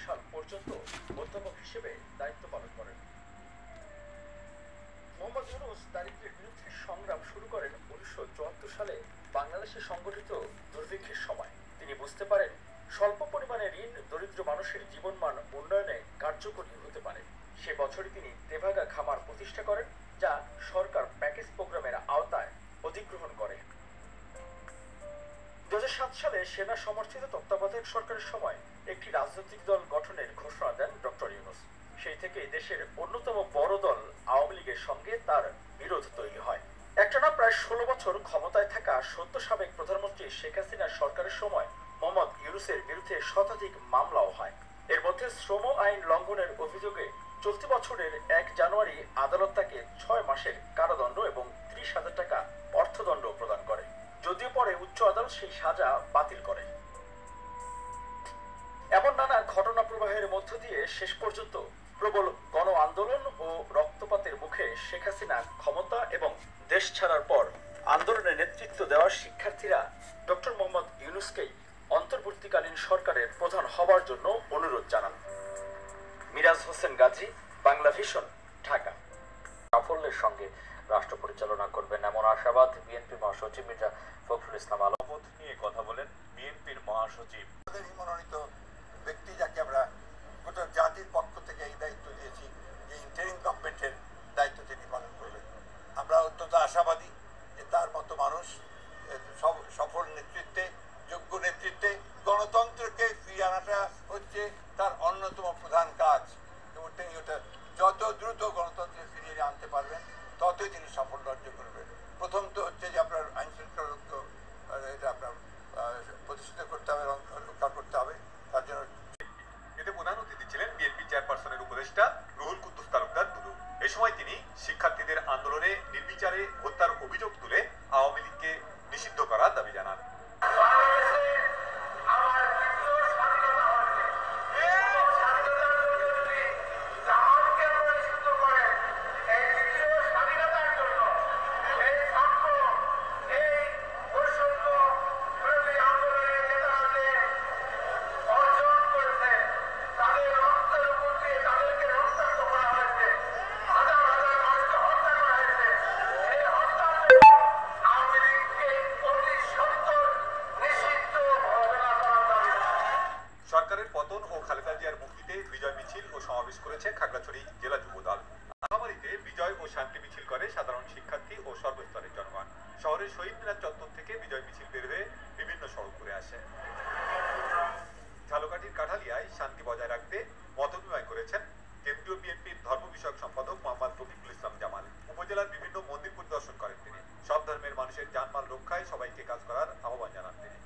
সাল পর্যন্ত অধ্যাপক হিসেবে দায়িত্ব পালন করেন। মোহাম্মদ ইউনূস দারিদ্র্যের বিরুদ্ধে সংগ্রাম শুরু করেন 1974 সালে বাংলাদেশে সংগঠিত দুর্ভিক্ষের সময়। তিনি বুঝতে পারেন স্বল্প পরিমাণে ঋণ দরিদ্র মানুষের জীবনমান উন্নয়নে কার্যকরী হতে পারে। সে বছরই তিনি তেভাগা খামার প্রতিষ্ঠা করেন, যা সরকার প্যাকেজ প্রোগ্রামের আওতায় অধিগ্রহণ করে। 2007 সালে সেনা সমর্থিত তত্ত্বাবধায়ক সরকারের সময় একটি রাজনৈতিক দল গঠনের ঘোষণা দেন ডক্টর ইউনূস। সেই থেকে দেশের অন্যতম বড় দল আওয়ামী লীগের সঙ্গে তার বিরোধ তৈরি হয়। একটানা প্রায় 16 বছর ক্ষমতায় থাকা সদ্য সাবেক প্রধানমন্ত্রী শেখ হাসিনার সরকারের সময় মোহাম্মদ ইউনূসের বিরুদ্ধে শতাধিক মামলাও হয়। এর মধ্যে শ্রম আইন লঙ্ঘনের অভিযোগে চলতি বছরের 1 জানুয়ারি আদালত তাকে 6 মাসের কারাদণ্ড এবং 30,000 টাকা অর্থদণ্ড প্রদান করে, যদিও পরে উচ্চ আদালত সেই সাজা বাতিল করে। এমন নানা ঘটনা প্রবাহের মধ্য দিয়ে শেষ পর্যন্ত প্রবল গণ আন্দোলন ও রক্তপাতের মুখে শেখ হাসিনা ক্ষমতা এবং দেশ ছাড়ার পর আন্দোলনে নেতৃত্ব দেওয়া শিক্ষার্থীরা ডক্টর মোহাম্মদ ইউনূসকেই অন্তর্বর্তীকালীন সরকারের প্রধান হবার জন্য অনুরোধ জানান। মিরাজ হোসেন গাজী, বাংলা ভিশন, ঢাকা। সাফল্যের সঙ্গে রাষ্ট্র পরিচালনা করবেন এমন আশাবাদ বিএনপির মহাসচিব মির্জা ফখরুল ইসলাম আলম। নিয়ে কথা বলেন বিএনপির মহাসচিব। মনোনীত ব্যক্তি, যাকে আমরা গোটা জাতির পক্ষ থেকে এই দায়িত্ব দিয়েছি যে ইন্টারিম গভর্নমেন্টের দায়িত্ব তিনি পালন করবেন। আমরা অত্যন্ত আশাবাদী যে তার মতো মানুষ সফল নেতৃত্বে, যোগ্য নেতৃত্বে গণতন্ত্রকে ফিরিয়ে আনাটা হচ্ছে তার অন্যতম প্রধান কাজ, এবং তিনি ওটা যত দ্রুত গণতন্ত্রে ফিরিয়ে আনতে পারবেন ততই তিনি সাফল্য অর্জন করবেন। প্রথম তো হচ্ছে যে আপনার আইন শৃঙ্খলা এটা আপনার প্রতিষ্ঠিত করতে হবে, রক্ষা করতে হবে। তার জন্য এতে প্রধান অতিথি ছিলেন বিএনপি চেয়ারপারসনের উপদেষ্টা রুহুল কুদ্দুস তালুকদার দুদু। এ সময় তিনি শিক্ষার্থীদের আন্দোলনে নির্বিচারে হত্যার অভিযোগ তুলে আওয়ামী লীগকে নিষিদ্ধ করার দাবি জানান। সরকারের পতন ও খালেদা জিয়ার মুক্তিতে বিজয় মিছিল ও সমাবেশ করেছে খাগড়াছড়ি জেলা যুবদল। আখামারীতে বিজয় ও শান্তি মিছিল করে সাধারণ শিক্ষার্থী ও সর্বস্তরের জনগণ। শহরের শহীদ মিনার চত্বর থেকে বিজয় মিছিল বের হয়ে বিভিন্ন সড়ক ঘুরে আসে। ঝালকাঠির কাঠালিয়ায় শান্তি বজায় রাখতে মতবিনিময় করেছেন কেন্দ্রীয় বিএনপির ধর্ম বিষয়ক সম্পাদক মোহাম্মদ রফিকুল ইসলাম জামাল। উপজেলার বিভিন্ন মন্দির পরিদর্শন করেন তিনি। সব ধর্মের মানুষের জানমাল রক্ষায় সবাইকে কাজ করার আহ্বান জানান তিনি।